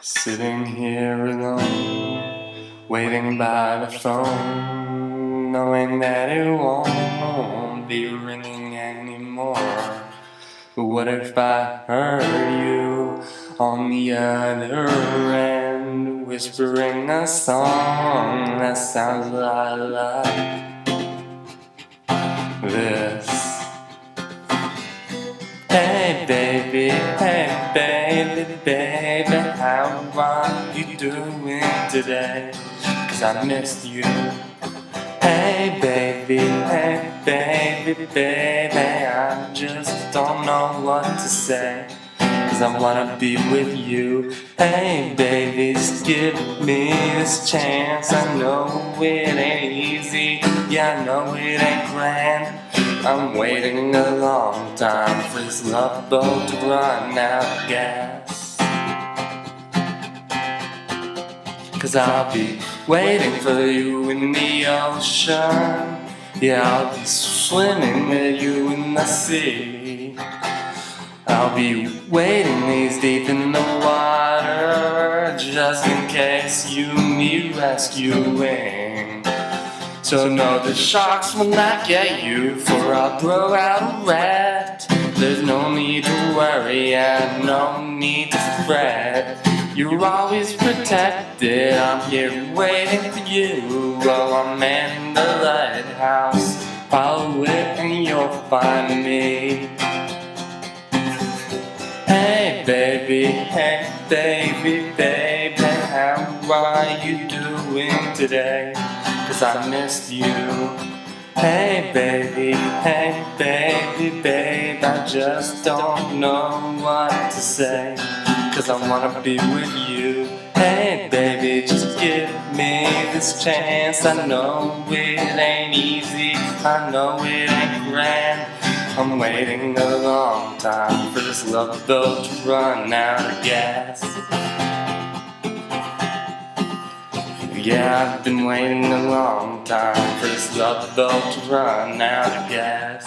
Sitting here alone, waiting by the phone, knowing that it won't be ringing anymore. But what if I heard you on the other end, whispering a song that sounds a lot like this? Hey baby, baby, how are you doing today? 'Cause I missed you. Hey baby, I just don't know what to say, 'cause I wanna be with you. Hey baby, just give me this chance. I know it ain't easy, yeah I know it ain't grand. I'm waiting a long time for this love boat to run out of gas. 'Cause I'll be waiting for you in the ocean. Yeah, I'll be swimming with you in the sea. I'll be waiting knees deep in the water, just in case you need rescuing. So no, the sharks will not get you, for I'll grow out of red. There's no need to worry and no need to fret. You're always protected, I'm here waiting for you. Oh, I'm in the lighthouse, follow it and you'll find me. Hey baby, how are you doing today? 'Cause I missed you. Hey baby, I just don't know what to say, 'cause I wanna be with you. Hey baby, just give me this chance. I know it ain't easy, I know it ain't grand. I'm waiting a long time for this love boat to run out of gas. Yeah, I've been waiting a long time for this love boat to run out of gas.